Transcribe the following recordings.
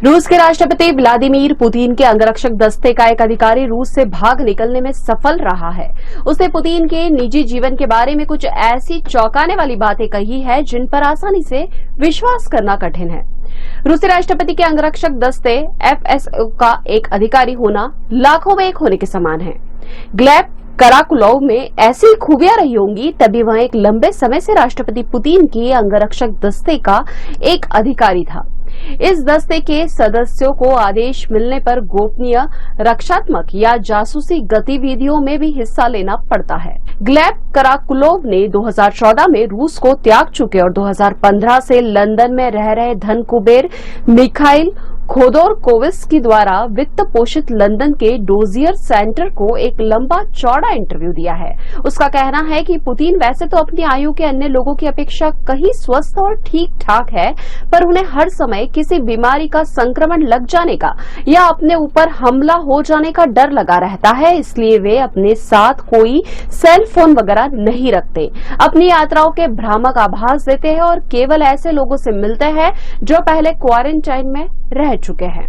रूस के राष्ट्रपति व्लादिमीर पुतिन के अंगरक्षक दस्ते का एक अधिकारी रूस से भाग निकलने में सफल रहा है। उसने पुतिन के निजी जीवन के बारे में कुछ ऐसी चौंकाने वाली बातें कही है जिन पर आसानी से विश्वास करना कठिन है। रूसी राष्ट्रपति के अंगरक्षक दस्ते एफएसओ का एक अधिकारी होना लाखों में एक होने के समान है। ग्लेब कराकुलोव में ऐसी खूबियां रही होंगी, तभी वह एक लंबे समय से राष्ट्रपति पुतिन के अंगरक्षक दस्ते का एक अधिकारी था। इस दस्ते के सदस्यों को आदेश मिलने पर गोपनीय, रक्षात्मक या जासूसी गतिविधियों में भी हिस्सा लेना पड़ता है। ग्लेब कराकुलोव ने 2014 में रूस को त्याग चुके और 2015 से लंदन में रह रहे धन कुबेर मिखाइल खोदोरकोविस्की द्वारा वित्त पोषित लंदन के डोजियर सेंटर को एक लंबा चौड़ा इंटरव्यू दिया है। उसका कहना है कि पुतिन वैसे तो अपनी आयु के अन्य लोगों की अपेक्षा कहीं स्वस्थ और ठीक ठाक है, पर उन्हें हर समय किसी बीमारी का संक्रमण लग जाने का या अपने ऊपर हमला हो जाने का डर लगा रहता है। इसलिए वे अपने साथ कोई सेल फोन वगैरह नहीं रखते, अपनी यात्राओं के भ्रामक आभास देते हैं और केवल ऐसे लोगों से मिलते हैं जो पहले क्वारंटाइन में रह चुके हैं।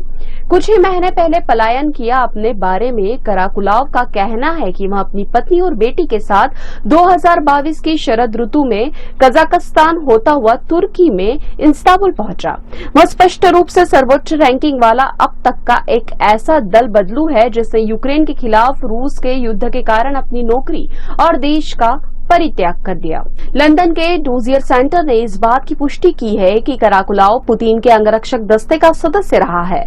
कुछ ही महीने पहले पलायन किया अपने बारे में कराकुलाव का कहना है कि वह अपनी पत्नी और बेटी के साथ 2022 की शरद ऋतु में कजाकिस्तान होता हुआ तुर्की में इस्तांबुल पहुंचा। वह स्पष्ट रूप से सर्वोच्च रैंकिंग वाला अब तक का एक ऐसा दल बदलू है जिसने यूक्रेन के खिलाफ रूस के युद्ध के कारण अपनी नौकरी और देश का परित्याग कर दिया। लंदन के डोजियर सेंटर ने इस बात की पुष्टि की है कि कराकुलाव पुतिन के अंगरक्षक दस्ते का सदस्य रहा है।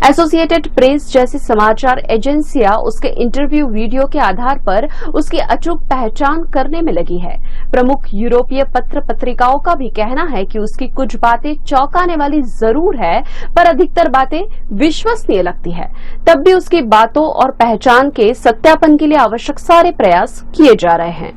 एसोसिएटेड प्रेस जैसी समाचार एजेंसियां उसके इंटरव्यू वीडियो के आधार पर उसकी अचूक पहचान करने में लगी है। प्रमुख यूरोपीय पत्र पत्रिकाओं का भी कहना है कि उसकी कुछ बातें चौंकाने वाली जरूर है, पर अधिकतर बातें विश्वसनीय लगती है। तब भी उसकी बातों और पहचान के सत्यापन के लिए आवश्यक सारे प्रयास किए जा रहे हैं।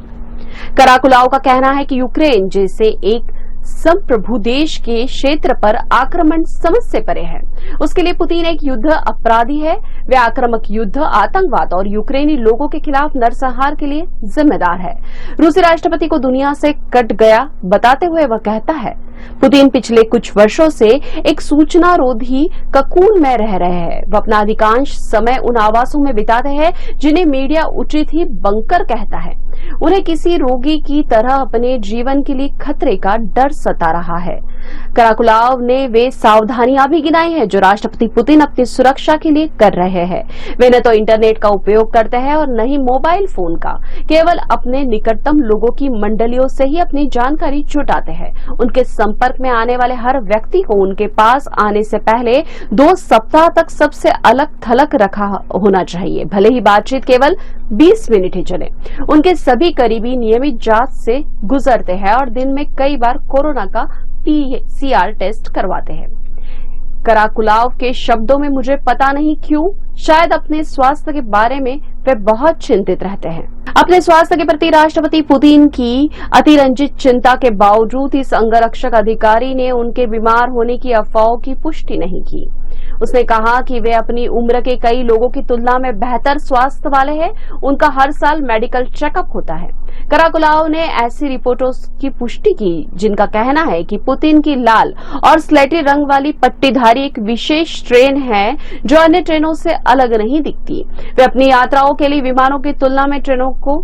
कराकुलाव का कहना है कि यूक्रेन जैसे एक संप्रभु देश के क्षेत्र पर आक्रमण समझ से परे है। उसके लिए पुतिन एक युद्ध अपराधी है। वे आक्रामक युद्ध, आतंकवाद और यूक्रेनी लोगों के खिलाफ नरसंहार के लिए जिम्मेदार है। रूसी राष्ट्रपति को दुनिया से कट गया बताते हुए वह कहता है, पुतिन पिछले कुछ वर्षों से एक सूचना रोधी ककून में रह रहे हैं। वह अपना अधिकांश समय उन आवासों में बिताते हैं जिन्हें मीडिया उचित ही बंकर कहता है। उन्हें किसी रोगी की तरह अपने जीवन के लिए खतरे का डर सता रहा है। कराकुलाव ने वे सावधानियां भी गिनाई हैं जो राष्ट्रपति पुतिन अपनी सुरक्षा के लिए कर रहे हैं। वे न तो इंटरनेट का उपयोग करते हैं और न ही मोबाइल फोन का, केवल अपने निकटतम लोगों की मंडलियों से ही अपनी जानकारी जुटाते हैं। उनके संपर्क में आने वाले हर व्यक्ति को उनके पास आने से पहले 2 सप्ताह तक सबसे अलग थलग रखा होना चाहिए, भले ही बातचीत केवल 20 मिनट ही चले। उनके सभी करीबी नियमित जांच से गुजरते हैं और दिन में कई बार कोरोना का पीसीआर टेस्ट करवाते हैं। कराकुलाव के शब्दों में, मुझे पता नहीं क्यों, शायद अपने स्वास्थ्य के बारे में वे बहुत चिंतित रहते हैं। अपने स्वास्थ्य के प्रति राष्ट्रपति पुतिन की अतिरंजित चिंता के बावजूद इस अंगरक्षक अधिकारी ने उनके बीमार होने की अफवाहों की पुष्टि नहीं की। उसने कहा कि वे अपनी उम्र के कई लोगों की तुलना में बेहतर स्वास्थ्य वाले हैं। उनका हर साल मेडिकल चेकअप होता है। कराकुलाव ने ऐसी रिपोर्टों की पुष्टि की जिनका कहना है कि पुतिन की लाल और स्लेटी रंग वाली पट्टीधारी एक विशेष ट्रेन है जो अन्य ट्रेनों से अलग नहीं दिखती। वे अपनी यात्राओं के लिए विमानों की तुलना में ट्रेनों को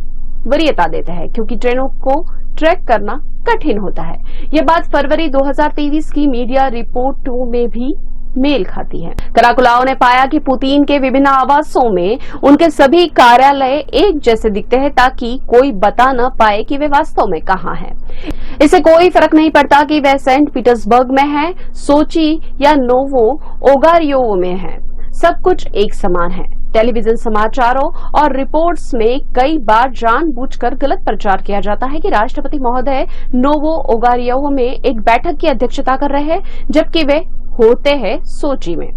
वरीयता देते हैं क्योंकि ट्रेनों को ट्रैक करना कठिन होता है। यह बात फरवरी 2023 की मीडिया रिपोर्टों में भी मेल खाती है। कराकुलाव ने पाया कि पुतिन के विभिन्न आवासों में उनके सभी कार्यालय एक जैसे दिखते हैं ताकि कोई बता न पाए कि वे वास्तव में कहां हैं। इससे कोई फर्क नहीं पड़ता कि वे सेंट पीटर्सबर्ग में है, सोची या नोवो ओगारियोव में है, सब कुछ एक समान है। टेलीविजन समाचारों और रिपोर्ट्स में कई बार जानबूझकर गलत प्रचार किया जाता है कि राष्ट्रपति महोदय नोवो ओगारियोव में एक बैठक की अध्यक्षता कर रहे हैं, जबकि वे होते हैं सोची में।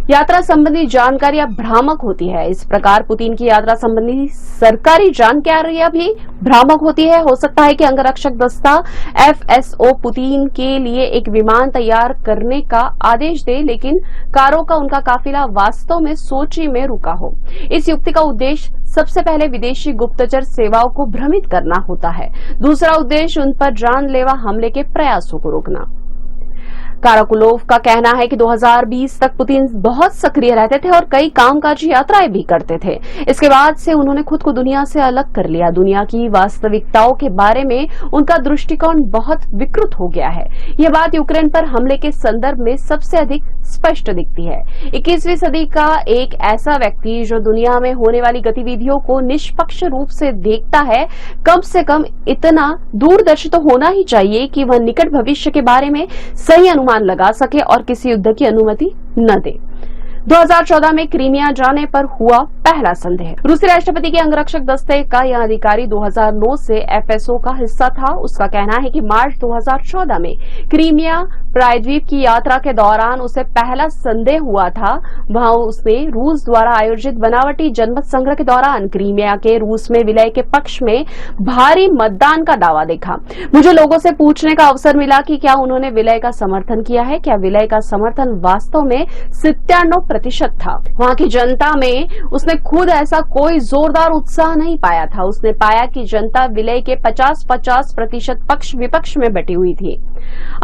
यात्रा संबंधी जानकारियां भ्रामक होती है। इस प्रकार पुतिन की यात्रा संबंधी सरकारी जानकारियां भी भ्रामक होती है। हो सकता है कि अंगरक्षक दस्ता एफएसओ पुतिन के लिए एक विमान तैयार करने का आदेश दे, लेकिन कारों का उनका काफिला वास्तव में सोची में रुका हो। इस युक्ति का उद्देश्य सबसे पहले विदेशी गुप्तचर सेवाओं को भ्रमित करना होता है। दूसरा उद्देश्य उन पर जानलेवा हमले के प्रयासों को रोकना। काराकुलोव का कहना है कि 2020 तक पुतिन बहुत सक्रिय रहते थे और कई कामकाजी यात्राएं भी करते थे। इसके बाद से उन्होंने खुद को दुनिया से अलग कर लिया। दुनिया की वास्तविकताओं के बारे में उनका दृष्टिकोण बहुत विकृत हो गया है। यह बात यूक्रेन पर हमले के संदर्भ में सबसे अधिक स्पष्ट दिखती है। 21वीं सदी का एक ऐसा व्यक्ति जो दुनिया में होने वाली गतिविधियों को निष्पक्ष रूप से देखता है, कम से कम इतना दूरदर्शी तो होना ही चाहिए कि वह निकट भविष्य के बारे में सही अनुमान लगा सके और किसी युद्ध की अनुमति न दे। 2014 में क्रीमिया जाने पर हुआ पहला संदेह। रूसी राष्ट्रपति के अंगरक्षक दस्ते का यह अधिकारी 2009 से एफएसओ का हिस्सा था। उसका कहना है कि मार्च 2014 में क्रीमिया प्रायद्वीप की यात्रा के दौरान उसे पहला संदेह हुआ था। वहां उसने रूस द्वारा आयोजित बनावटी जनमत संग्रह के दौरान क्रीमिया के रूस में विलय के पक्ष में भारी मतदान का दावा देखा। मुझे लोगों से पूछने का अवसर मिला कि क्या उन्होंने विलय का समर्थन किया है। क्या विलय का समर्थन वास्तव में 97% था। वहां की जनता में उसने खुद ऐसा कोई जोरदार उत्साह नहीं पाया था। उसने पाया कि जनता विलय के 50-50% पक्ष विपक्ष में बटी हुई थी।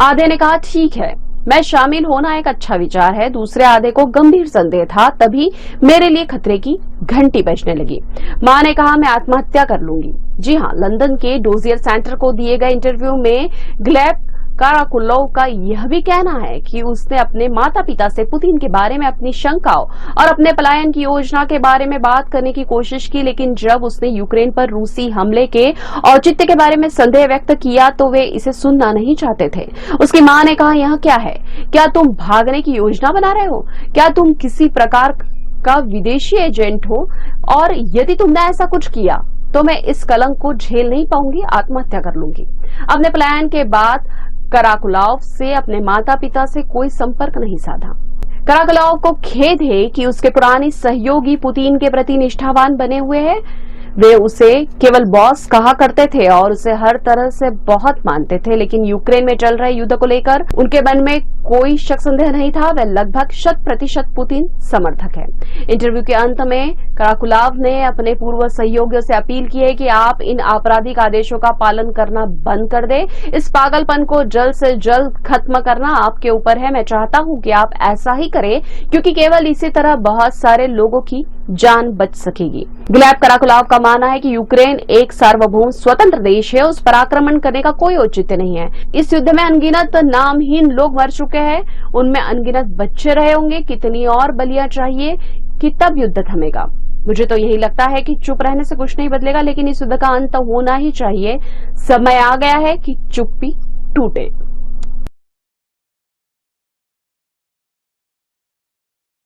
आधे ने कहा ठीक है, मैं शामिल होना एक अच्छा विचार है। दूसरे आधे को गंभीर संदेह था। तभी मेरे लिए खतरे की घंटी बजने लगी। मां ने कहा मैं आत्महत्या कर लूंगी। जी हां, लंदन के डोजियर सेंटर को दिए गए इंटरव्यू में ग्लेब काराकुलोव का यह भी कहना है कि उसने अपने माता पिता से पुतिन के बारे में अपनी शंकाओं और अपने पलायन की योजना के बारे में बात करने की कोशिश की, लेकिन जब उसने यूक्रेन पर रूसी हमले के औचित्य के बारे में संदेह व्यक्त किया तो वे इसे सुनना नहीं चाहते थे। उसकी मां ने कहा यह क्या है? क्या तुम भागने की योजना बना रहे हो? क्या तुम किसी प्रकार का विदेशी एजेंट हो? और यदि तुमने ऐसा कुछ किया तो मैं इस कलंक को झेल नहीं पाऊंगी, आत्महत्या कर लूंगी। अपने पलायन के बाद काराकुलोव से अपने माता पिता से कोई संपर्क नहीं साधा। काराकुलोव को खेद है कि उसके पुराने सहयोगी पुतिन के प्रति निष्ठावान बने हुए हैं। वे उसे केवल बॉस कहा करते थे और उसे हर तरह से बहुत मानते थे, लेकिन यूक्रेन में चल रहे युद्ध को लेकर उनके मन में कोई शक संदेह नहीं था। वे लगभग 100% पुतिन समर्थक है। इंटरव्यू के अंत में काराकुलोव ने अपने पूर्व सहयोगियों से अपील की है कि आप इन आपराधिक आदेशों का पालन करना बंद कर दें। इस पागलपन को जल्द से जल्द खत्म करना आपके ऊपर है। मैं चाहता हूं कि आप ऐसा ही करें, क्योंकि केवल इसी तरह बहुत सारे लोगों की जान बच सकेगी। ग्लेब काराकुलोव का मानना है कि यूक्रेन एक सार्वभौम स्वतंत्र देश है, उस पर आक्रमण करने का कोई औचित्य नहीं है। इस युद्ध में अनगिनत नामहीन लोग मर चुके हैं, उनमें अनगिनत बच्चे रहे होंगे। कितनी और बलियां चाहिए कि तब युद्ध थमेगा? मुझे तो यही लगता है कि चुप रहने से कुछ नहीं बदलेगा, लेकिन इस युद्ध का अंत होना ही चाहिए। समय आ गया है कि चुप्पी टूटे।